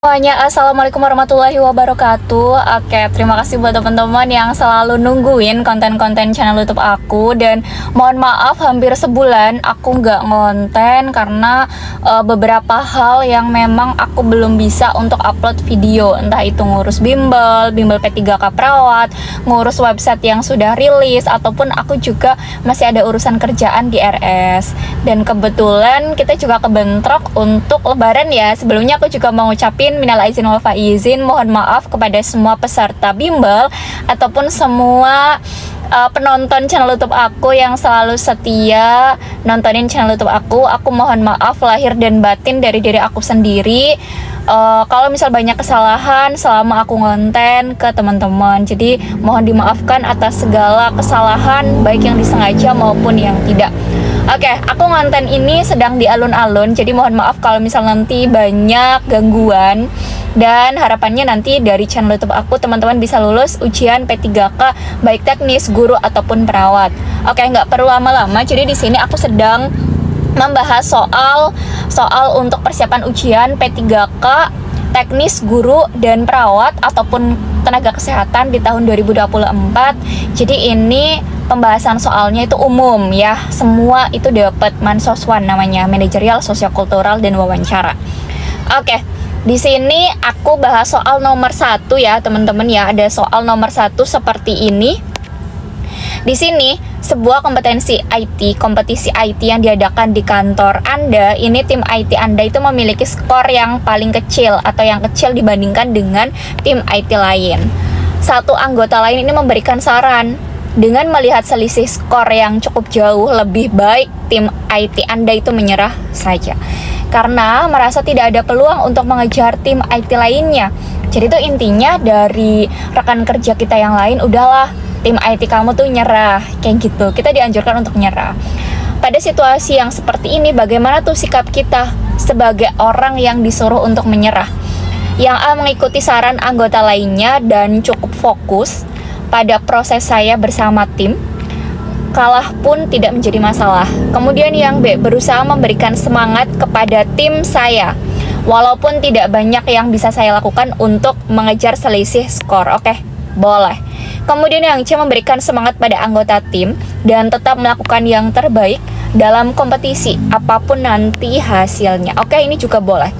Semuanya, assalamualaikum warahmatullahi wabarakatuh. Oke, terima kasih buat teman-teman yang selalu nungguin konten-konten channel YouTube aku. Dan mohon maaf, hampir sebulan aku nggak ngonten karena beberapa hal yang memang aku belum bisa untuk upload video. Entah itu ngurus bimbel P3K perawat, ngurus website yang sudah rilis, ataupun aku juga masih ada urusan kerjaan di RS. Dan kebetulan kita juga kebentrok untuk lebaran ya. Sebelumnya aku juga mau ngucapin minal aizin wal faizin, mohon maaf kepada semua peserta bimbel ataupun semua penonton channel YouTube aku yang selalu setia nontonin channel YouTube aku. Aku mohon maaf lahir dan batin dari diri aku sendiri kalau misal banyak kesalahan selama aku ngonten ke teman-teman. Jadi mohon dimaafkan atas segala kesalahan, baik yang disengaja maupun yang tidak. Oke, aku ngonten ini sedang di alun-alun, jadi mohon maaf kalau misal nanti banyak gangguan. Dan harapannya nanti dari channel YouTube aku teman-teman bisa lulus ujian P3K baik teknis, guru ataupun perawat. Oke, nggak perlu lama-lama. Jadi di sini aku sedang membahas soal untuk persiapan ujian P3K teknis, guru dan perawat ataupun tenaga kesehatan di tahun 2024. Jadi ini pembahasan soalnya itu umum ya, semua itu dapat mansoswan namanya, manajerial, sosiokultural dan wawancara. Oke, di sini aku bahas soal nomor 1 ya teman-teman ya. Ada soal nomor 1 seperti ini. Di sini sebuah kompetisi IT yang diadakan di kantor Anda. Ini tim IT Anda itu memiliki skor yang paling kecil atau yang kecil dibandingkan dengan tim IT lain. Satu anggota lain ini memberikan saran, dengan melihat selisih skor yang cukup jauh, lebih baik tim IT Anda itu menyerah saja karena merasa tidak ada peluang untuk mengejar tim IT lainnya. Jadi itu intinya dari rekan kerja kita yang lain, udahlah tim IT kamu tuh nyerah, kayak gitu. Kita dianjurkan untuk nyerah. Pada situasi yang seperti ini, bagaimana tuh sikap kita sebagai orang yang disuruh untuk menyerah? Yang A, mengikuti saran anggota lainnya dan cukup fokus pada proses saya bersama tim, kalah pun tidak menjadi masalah. Kemudian yang B, berusaha memberikan semangat kepada tim saya walaupun tidak banyak yang bisa saya lakukan untuk mengejar selisih skor. Oke, boleh. Kemudian yang C, memberikan semangat pada anggota tim dan tetap melakukan yang terbaik dalam kompetisi apapun nanti hasilnya. Oke, ini juga boleh.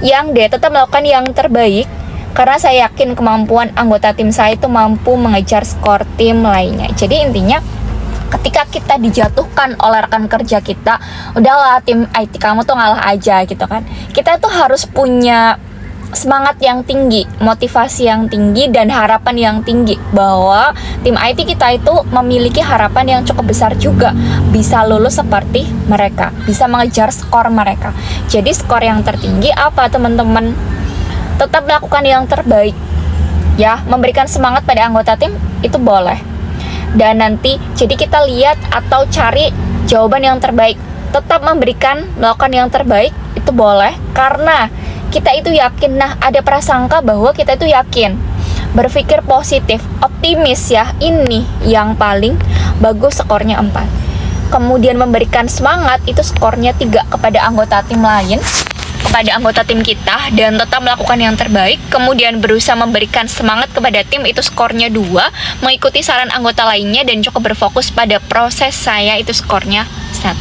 Yang D, tetap melakukan yang terbaik karena saya yakin kemampuan anggota tim saya itu mampu mengejar skor tim lainnya. Jadi intinya ketika kita dijatuhkan oleh rekan kerja kita, udahlah tim IT kamu tuh ngalah aja gitu kan. Kita tuh harus punya semangat yang tinggi, motivasi yang tinggi, dan harapan yang tinggi bahwa tim IT kita itu memiliki harapan yang cukup besar juga bisa lulus seperti mereka, bisa mengejar skor mereka. Jadi skor yang tertinggi apa teman-teman? Tetap melakukan yang terbaik ya, memberikan semangat pada anggota tim itu boleh. Dan nanti jadi kita lihat atau cari jawaban yang terbaik. Tetap melakukan yang terbaik itu boleh karena kita itu yakin. Nah, ada prasangka bahwa kita itu yakin, berpikir positif, optimis ya. Ini yang paling bagus, skornya 4. Kemudian memberikan semangat itu skornya 3 kepada anggota tim lain, kepada anggota tim kita, dan tetap melakukan yang terbaik. Kemudian berusaha memberikan semangat kepada tim itu skornya 2, mengikuti saran anggota lainnya dan cukup berfokus pada proses saya itu skornya 1.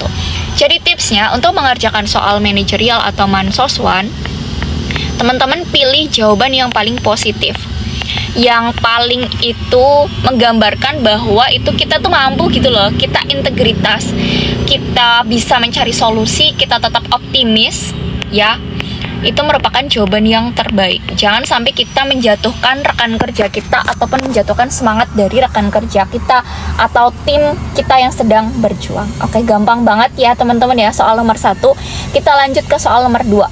Jadi tipsnya untuk mengerjakan soal manajerial atau mansoswan, teman-teman pilih jawaban yang paling positif, yang paling itu menggambarkan bahwa itu kita tuh mampu gitu loh, kita integritas, kita bisa mencari solusi, kita tetap optimis ya. Itu merupakan jawaban yang terbaik. Jangan sampai kita menjatuhkan rekan kerja kita ataupun menjatuhkan semangat dari rekan kerja kita atau tim kita yang sedang berjuang. Oke, gampang banget ya teman-teman ya soal nomor 1. Kita lanjut ke soal nomor 2.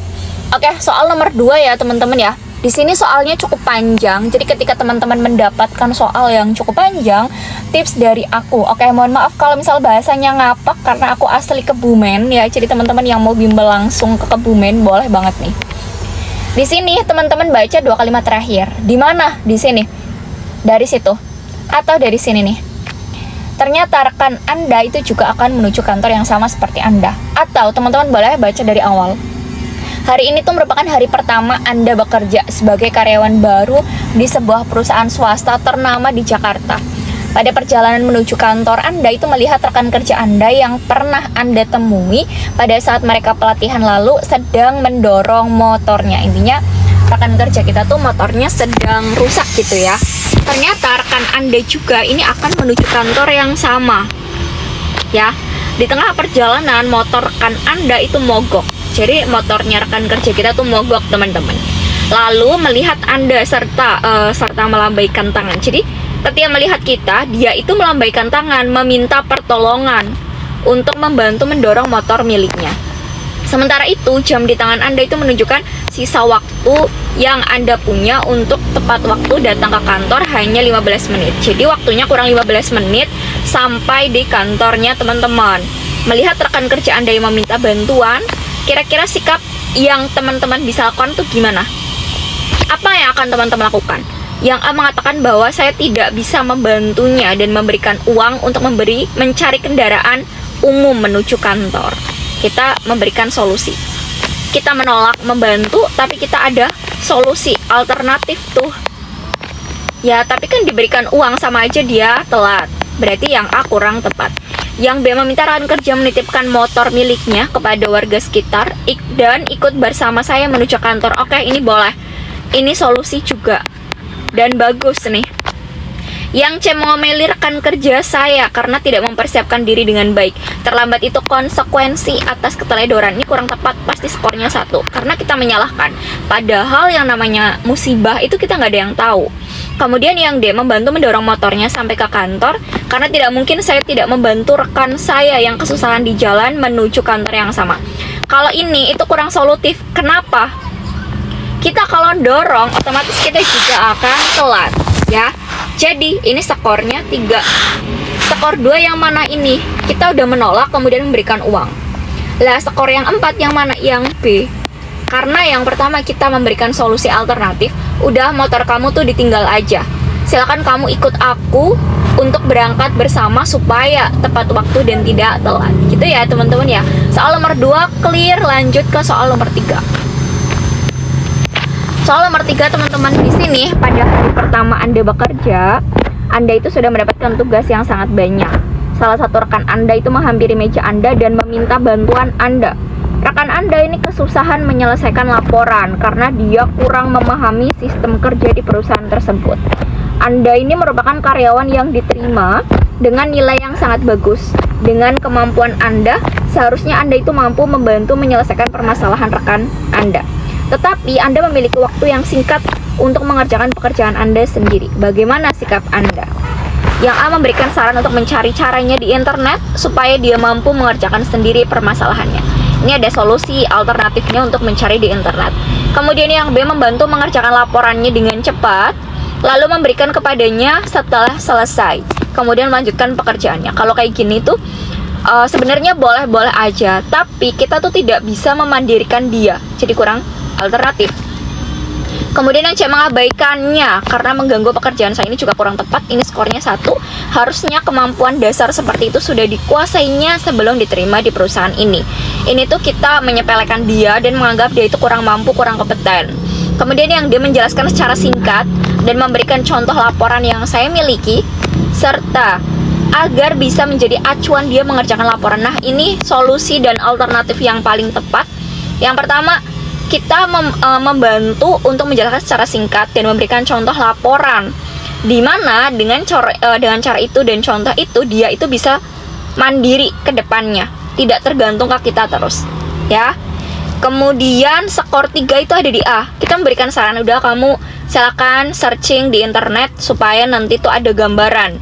Oke, soal nomor 2 ya teman-teman ya. Di sini soalnya cukup panjang, jadi ketika teman-teman mendapatkan soal yang cukup panjang, tips dari aku, oke, mohon maaf kalau misal bahasanya ngapak karena aku asli Kebumen ya. Jadi teman-teman yang mau bimbel langsung ke Kebumen boleh banget nih. Di sini teman-teman baca 2 kalimat terakhir. Di mana? Di sini. Dari situ atau dari sini nih. Ternyata rekan Anda itu juga akan menuju kantor yang sama seperti Anda. Atau teman-teman boleh baca dari awal. Hari ini tuh merupakan hari pertama Anda bekerja sebagai karyawan baru di sebuah perusahaan swasta ternama di Jakarta. Pada perjalanan menuju kantor, Anda itu melihat rekan kerja Anda yang pernah Anda temui pada saat mereka pelatihan lalu sedang mendorong motornya. Intinya rekan kerja kita tuh motornya sedang rusak gitu ya. Ternyata rekan Anda juga ini akan menuju kantor yang sama. Ya, di tengah perjalanan motor rekan Anda itu mogok. Jadi motornya rekan kerja kita tuh mogok, teman-teman. Lalu melihat Anda serta melambaikan tangan. Jadi ketika melihat kita, dia itu melambaikan tangan meminta pertolongan untuk membantu mendorong motor miliknya. Sementara itu, jam di tangan Anda itu menunjukkan sisa waktu yang Anda punya untuk tepat waktu datang ke kantor hanya 15 menit. Jadi waktunya kurang 15 menit sampai di kantornya, teman-teman. Melihat rekan kerja Anda yang meminta bantuan, kira-kira sikap yang teman-teman bisa lakukan tuh gimana? Apa yang akan teman-teman lakukan? Yang A mengatakan bahwa saya tidak bisa membantunya dan memberikan uang untuk mencari kendaraan umum menuju kantor. Kita memberikan solusi. Kita menolak membantu, tapi kita ada solusi alternatif tuh. Ya, tapi kan diberikan uang sama aja dia telat. Berarti yang A kurang tepat. Yang B meminta rekan kerja menitipkan motor miliknya kepada warga sekitar dan ikut bersama saya menuju kantor. Oke, ini boleh. Ini solusi juga. Dan bagus nih. Yang C mengomeli rekan kerja saya karena tidak mempersiapkan diri dengan baik. Terlambat itu konsekuensi atas keteledoran. Ini kurang tepat, pasti skornya 1. Karena kita menyalahkan. Padahal yang namanya musibah itu kita nggak ada yang tahu. Kemudian yang D membantu mendorong motornya sampai ke kantor. Karena tidak mungkin saya tidak membantu rekan saya yang kesusahan di jalan menuju kantor yang sama. Kalau ini itu kurang solutif. Kenapa? Kita kalau dorong otomatis kita juga akan telat ya. Jadi ini skornya 3. Skor 2 yang mana ini? Kita udah menolak kemudian memberikan uang. Lah skor yang 4 yang mana? Yang B. Karena yang pertama kita memberikan solusi alternatif. Udah, motor kamu tuh ditinggal aja. Silakan kamu ikut aku untuk berangkat bersama supaya tepat waktu dan tidak telat. Gitu ya teman-teman ya. Soal nomor 2 clear, lanjut ke soal nomor 3. Soal nomor 3 teman-teman, di sini pada hari pertama Anda bekerja, Anda itu sudah mendapatkan tugas yang sangat banyak. Salah satu rekan Anda itu menghampiri meja Anda dan meminta bantuan Anda. Rekan Anda ini kesusahan menyelesaikan laporan karena dia kurang memahami sistem kerja di perusahaan tersebut. Anda ini merupakan karyawan yang diterima dengan nilai yang sangat bagus. Dengan kemampuan Anda, seharusnya Anda itu mampu membantu menyelesaikan permasalahan rekan Anda. Tetapi Anda memiliki waktu yang singkat untuk mengerjakan pekerjaan Anda sendiri. Bagaimana sikap Anda? Yang A memberikan saran untuk mencari caranya di internet supaya dia mampu mengerjakan sendiri permasalahannya. Ini ada solusi alternatifnya untuk mencari di internet. Kemudian yang B membantu mengerjakan laporannya dengan cepat, lalu memberikan kepadanya setelah selesai. Kemudian melanjutkan pekerjaannya. Kalau kayak gini tuh sebenarnya boleh-boleh aja, tapi kita tuh tidak bisa memandirikan dia. Jadi kurang alternatif. Kemudian yang C mengabaikannya karena mengganggu pekerjaan saya, ini juga kurang tepat. Ini skornya 1. Harusnya kemampuan dasar seperti itu sudah dikuasainya sebelum diterima di perusahaan ini. Ini tuh kita menyepelekan dia dan menganggap dia itu kurang mampu, kurang kompeten. Kemudian yang dia menjelaskan secara singkat dan memberikan contoh laporan yang saya miliki serta agar bisa menjadi acuan dia mengerjakan laporan. Nah, ini solusi dan alternatif yang paling tepat. Yang pertama, kita membantu untuk menjelaskan secara singkat dan memberikan contoh laporan, di mana dengan cara itu dan contoh itu dia itu bisa mandiri ke depannya, tidak tergantung ke kita terus ya. Kemudian skor 3 itu ada di A. Kita memberikan saran, udah kamu silakan searching di internet supaya nanti tuh ada gambaran.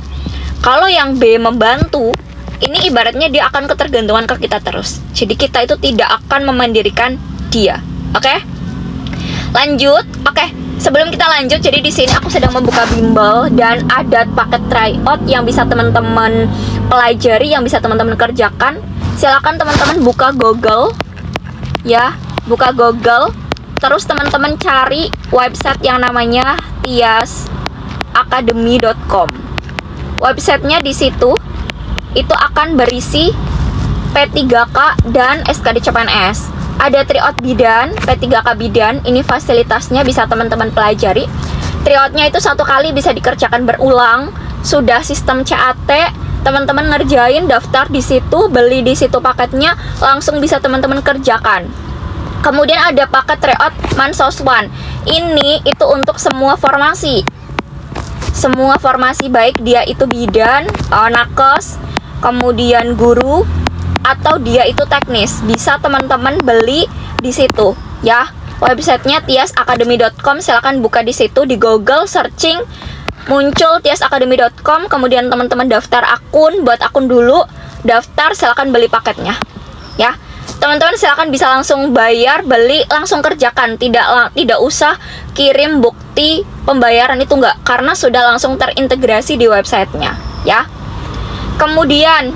Kalau yang B membantu, ini ibaratnya dia akan ketergantungan ke kita terus. Jadi kita itu tidak akan memandirikan dia. Oke, lanjut. Oke, sebelum kita lanjut, jadi di sini aku sedang membuka bimbel dan ada paket tryout yang bisa teman-teman pelajari, yang bisa teman-teman kerjakan. Silakan teman-teman buka Google, ya, buka Google. Terus teman-teman cari website yang namanya tiasacademy.com. Websitenya di situ itu akan berisi P3K dan SKD CPNS. Ada tryout bidan, P3K bidan. Ini fasilitasnya bisa teman-teman pelajari. Tryoutnya itu 1 kali bisa dikerjakan berulang. Sudah sistem CAT, teman-teman ngerjain, daftar di situ, beli di situ paketnya, langsung bisa teman-teman kerjakan. Kemudian ada paket tryout Mansos One. Ini itu untuk semua formasi. Semua formasi, baik dia itu bidan, nakes, kemudian guru, atau dia itu teknis, bisa teman-teman beli di situ ya. Websitenya tiasacademy.com, silahkan buka di situ, di Google searching muncul tiasacademy.com, kemudian teman-teman daftar akun, buat akun dulu, daftar, silahkan beli paketnya ya. Teman-teman silahkan bisa langsung bayar, beli, langsung kerjakan, tidak usah kirim bukti pembayaran, itu enggak, karena sudah langsung terintegrasi di websitenya ya. Kemudian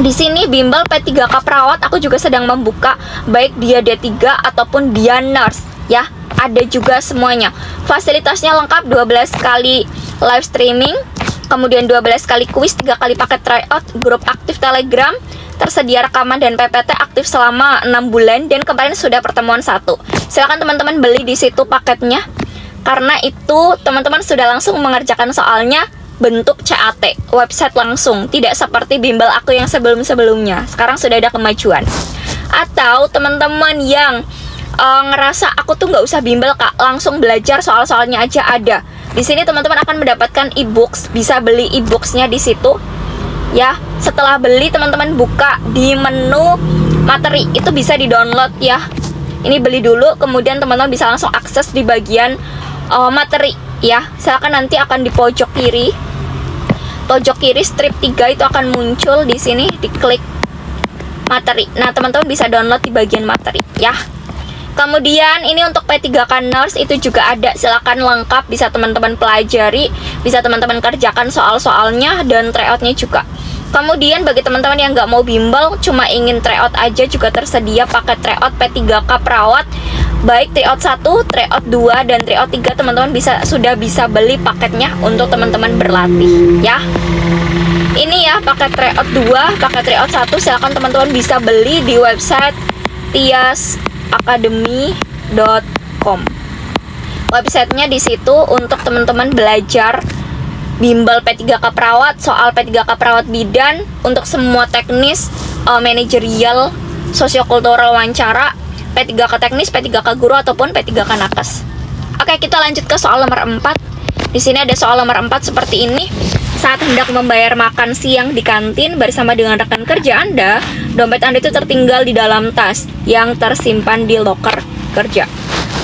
di sini bimbel P3K perawat aku juga sedang membuka, baik dia D3 ataupun dia nurse ya. Ada juga semuanya. Fasilitasnya lengkap, 12 kali live streaming, kemudian 12 kali kuis, 3 kali paket tryout, grup aktif Telegram, tersedia rekaman dan PPT aktif selama 6 bulan, dan kemarin sudah pertemuan 1. Silakan teman-teman beli di situ paketnya, karena itu teman-teman sudah langsung mengerjakan soalnya bentuk CAT, website langsung, tidak seperti bimbel aku yang sebelum-sebelumnya. Sekarang sudah ada kemajuan. Atau teman-teman yang ngerasa aku tuh nggak usah bimbel kak, langsung belajar soal-soalnya aja, ada di sini. Teman-teman akan mendapatkan e-books, bisa beli e-booksnya di situ ya. Setelah beli, teman-teman buka di menu materi, itu bisa di-download ya. Ini beli dulu, kemudian teman-teman bisa langsung akses di bagian materi ya. Silakan, nanti akan di pojok kiri strip 3 itu akan muncul di sini, diklik materi. Nah, teman-teman bisa download di bagian materi ya. Kemudian ini untuk P3K nurse itu juga ada, silakan lengkap, bisa teman-teman pelajari, bisa teman-teman kerjakan soal-soalnya dan tryoutnya juga. Kemudian bagi teman-teman yang nggak mau bimbel, cuma ingin tryout aja, juga tersedia paket tryout P3K perawat, baik tryout 1, tryout 2, dan tryout 3. Teman-teman sudah bisa beli paketnya untuk teman-teman berlatih ya. Ini ya paket tryout 2, paket tryout 1, silakan teman-teman bisa beli di website tiasacademy.com. Websitenya di situ untuk teman-teman belajar bimbel P3K perawat, soal P3K perawat bidan, untuk semua teknis, manajerial, sosiokultural, wawancara, P3K teknis, P3K guru, ataupun P3K nakes. Oke, kita lanjut ke soal nomor 4. Di sini ada soal nomor 4 seperti ini. Saat hendak membayar makan siang di kantin bersama dengan rekan kerja Anda, dompet Anda itu tertinggal di dalam tas yang tersimpan di loker kerja.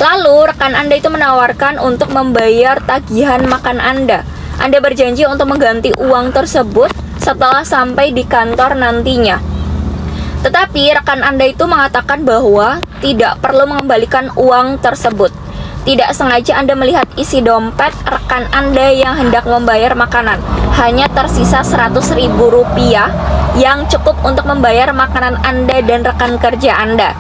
Lalu rekan Anda itu menawarkan untuk membayar tagihan makan Anda. Anda berjanji untuk mengganti uang tersebut setelah sampai di kantor nantinya. Tetapi rekan Anda itu mengatakan bahwa tidak perlu mengembalikan uang tersebut. Tidak sengaja Anda melihat isi dompet rekan Anda yang hendak membayar makanan. Hanya tersisa Rp100.000 yang cukup untuk membayar makanan Anda dan rekan kerja Anda.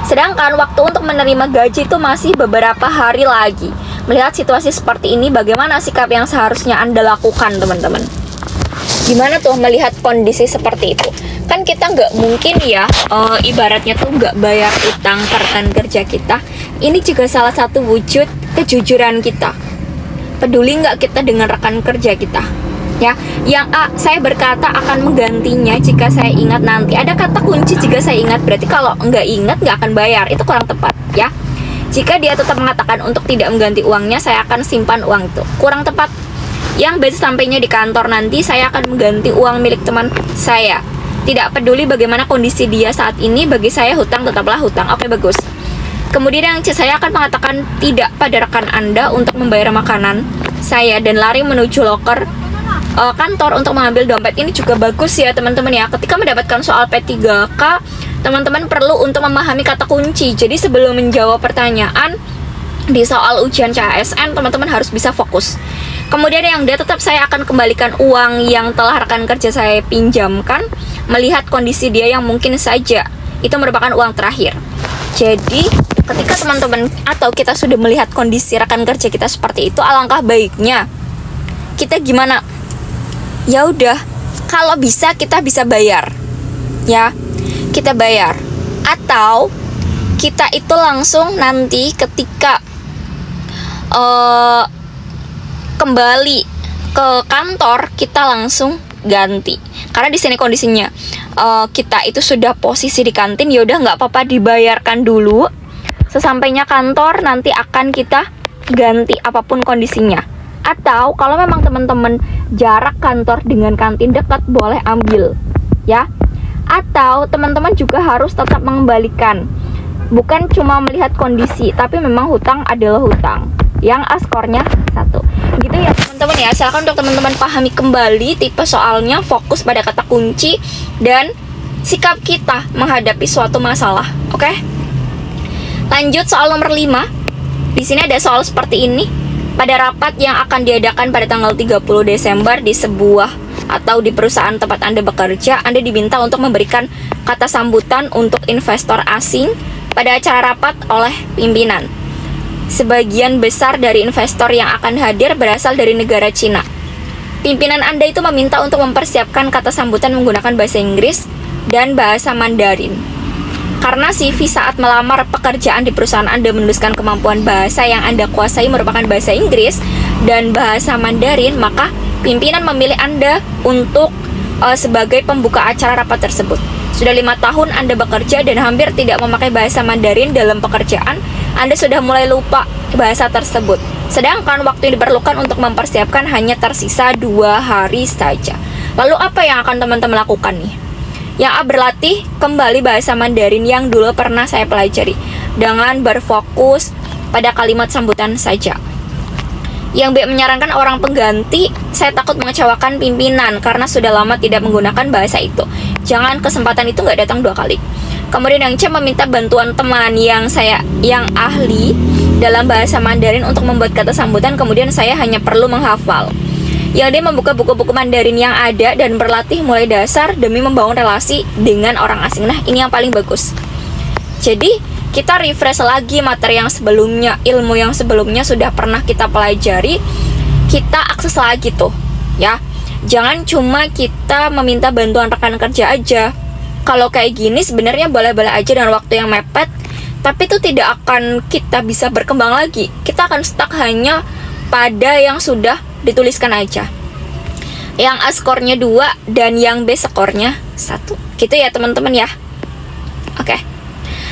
Sedangkan waktu untuk menerima gaji itu masih beberapa hari lagi. Melihat situasi seperti ini, bagaimana sikap yang seharusnya Anda lakukan, teman-teman? Gimana tuh melihat kondisi seperti itu? Kan kita nggak mungkin ya, ibaratnya tuh nggak bayar utang ke rekan kerja kita. Ini juga salah satu wujud kejujuran kita. Peduli nggak kita dengan rekan kerja kita? Ya, yang A, saya berkata akan menggantinya jika saya ingat nanti. Ada kata kunci jika saya ingat, berarti kalau nggak ingat nggak akan bayar. Itu kurang tepat ya. Jika dia tetap mengatakan untuk tidak mengganti uangnya, saya akan simpan uang itu. Kurang tepat. Yang B, sampainya di kantor nanti, saya akan mengganti uang milik teman saya. Tidak peduli bagaimana kondisi dia saat ini, bagi saya hutang tetaplah hutang. Oke, bagus. Kemudian yang C, saya akan mengatakan tidak pada rekan Anda untuk membayar makanan saya dan lari menuju loker kantor untuk mengambil dompet. Ini juga bagus ya teman-teman ya. Ketika mendapatkan soal P3K, teman-teman perlu untuk memahami kata kunci. Jadi sebelum menjawab pertanyaan di soal ujian CASN, teman-teman harus bisa fokus. Kemudian yang D, tetap saya akan kembalikan uang yang telah rekan kerja saya pinjamkan, melihat kondisi dia yang mungkin saja itu merupakan uang terakhir. Jadi ketika teman-teman atau kita sudah melihat kondisi rekan kerja kita seperti itu, alangkah baiknya kita gimana? Ya udah, kalau bisa kita bisa bayar. Ya, kita bayar. Atau kita itu langsung nanti ketika kembali ke kantor kita langsung ganti. Karena di sini kondisinya kita itu sudah posisi di kantin, ya udah nggak apa-apa dibayarkan dulu. Sesampainya kantor nanti akan kita ganti apapun kondisinya. Atau kalau memang teman-teman jarak kantor dengan kantin dekat, boleh ambil ya. Atau teman-teman juga harus tetap mengembalikan. Bukan cuma melihat kondisi, tapi memang hutang adalah hutang yang askornya 1. Gitu ya teman-teman ya. Silakan untuk teman-teman pahami kembali tipe soalnya, fokus pada kata kunci dan sikap kita menghadapi suatu masalah. Oke? Lanjut soal nomor 5. Di sini ada soal seperti ini. Pada rapat yang akan diadakan pada tanggal 30 Desember di sebuah atau di perusahaan tempat Anda bekerja, Anda diminta untuk memberikan kata sambutan untuk investor asing pada acara rapat oleh pimpinan. Sebagian besar dari investor yang akan hadir berasal dari negara Cina. Pimpinan Anda itu meminta untuk mempersiapkan kata sambutan menggunakan bahasa Inggris dan bahasa Mandarin. Karena CV saat melamar pekerjaan di perusahaan Anda menuliskan kemampuan bahasa yang Anda kuasai merupakan bahasa Inggris dan bahasa Mandarin, maka pimpinan memilih Anda untuk sebagai pembuka acara rapat tersebut. Sudah 5 tahun Anda bekerja dan hampir tidak memakai bahasa Mandarin dalam pekerjaan, Anda sudah mulai lupa bahasa tersebut. Sedangkan waktu yang diperlukan untuk mempersiapkan hanya tersisa 2 hari saja. Lalu apa yang akan teman-teman lakukan nih? Yang A, berlatih kembali bahasa Mandarin yang dulu pernah saya pelajari dengan berfokus pada kalimat sambutan saja. Yang B, menyarankan orang pengganti. Saya takut mengecewakan pimpinan karena sudah lama tidak menggunakan bahasa itu. Jangan kesempatan itu nggak datang 2 kali. Kemudian yang C, meminta bantuan teman yang ahli dalam bahasa Mandarin untuk membuat kata sambutan, kemudian saya hanya perlu menghafal. Yang D, membuka buku-buku Mandarin yang ada dan berlatih mulai dasar demi membangun relasi dengan orang asing. Nah, ini yang paling bagus. Jadi, kita refresh lagi materi yang sebelumnya, ilmu yang sebelumnya sudah pernah kita pelajari, kita akses lagi tuh, ya. Jangan cuma kita meminta bantuan rekan kerja aja. Kalau kayak gini sebenarnya boleh-boleh aja dengan waktu yang mepet, tapi itu tidak akan kita bisa berkembang lagi. Kita akan stuck hanya pada yang sudah dituliskan aja. Yang A skornya 2 dan yang B skornya 1. Gitu ya teman-teman ya. Oke.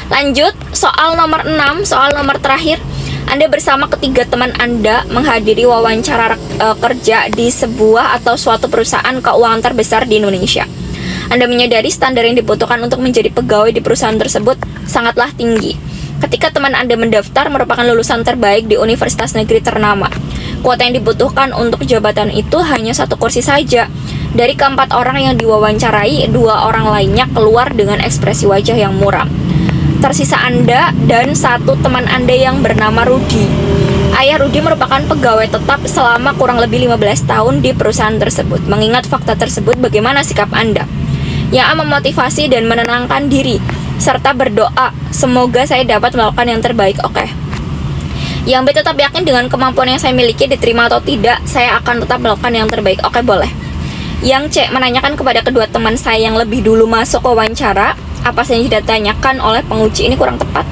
Lanjut, soal nomor 6, soal nomor terakhir. Anda bersama ketiga teman Anda menghadiri wawancara kerja di sebuah atau suatu perusahaan keuangan terbesar di Indonesia. Anda menyadari standar yang dibutuhkan untuk menjadi pegawai di perusahaan tersebut sangatlah tinggi. Ketika teman Anda mendaftar merupakan lulusan terbaik di universitas negeri ternama. Kuota yang dibutuhkan untuk jabatan itu hanya 1 kursi saja. Dari ke-4 orang yang diwawancarai, 2 orang lainnya keluar dengan ekspresi wajah yang muram. Tersisa Anda dan 1 teman Anda yang bernama Rudi. Ayah Rudi merupakan pegawai tetap selama kurang lebih 15 tahun di perusahaan tersebut. Mengingat fakta tersebut, bagaimana sikap Anda? Yang A, memotivasi dan menenangkan diri, serta berdoa, semoga saya dapat melakukan yang terbaik. Oke. Yang B, tetap yakin dengan kemampuan yang saya miliki, diterima atau tidak, saya akan tetap melakukan yang terbaik. Oke, boleh. Yang C, menanyakan kepada kedua teman saya yang lebih dulu masuk wawancara, apa saja yang ditanyakan oleh penguji. Ini kurang tepat.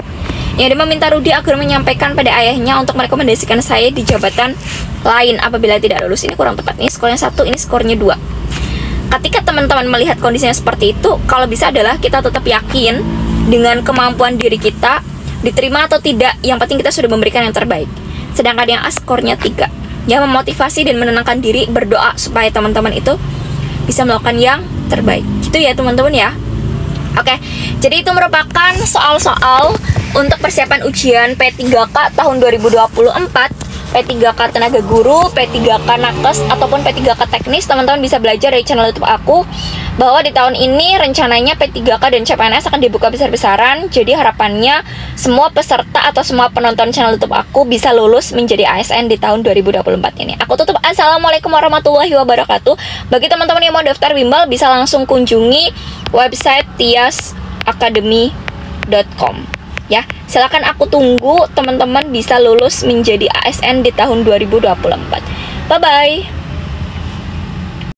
Yang D, meminta Rudi agar menyampaikan pada ayahnya untuk merekomendasikan saya di jabatan lain apabila tidak lulus. Ini kurang tepat. Ini skornya 1, ini skornya 2. Ketika teman-teman melihat kondisinya seperti itu, kalau bisa adalah kita tetap yakin dengan kemampuan diri kita, diterima atau tidak, yang penting kita sudah memberikan yang terbaik. Sedangkan yang A skornya 3, yang memotivasi dan menenangkan diri, berdoa supaya teman-teman itu bisa melakukan yang terbaik. Gitu ya teman-teman ya. Oke, jadi itu merupakan soal-soal untuk persiapan ujian P3K tahun 2024, P3K Tenaga Guru, P3K Nakes, ataupun P3K Teknis. Teman-teman bisa belajar dari channel YouTube aku bahwa di tahun ini rencananya P3K dan CPNS akan dibuka besar-besaran. Jadi harapannya semua peserta atau semua penonton channel YouTube aku bisa lulus menjadi ASN di tahun 2024 ini. Aku tutup. Assalamualaikum warahmatullahi wabarakatuh. Bagi teman-teman yang mau daftar bimbel bisa langsung kunjungi website tiasacademy.com. Ya, silakan, aku tunggu teman-teman bisa lulus menjadi ASN di tahun 2024. Bye bye.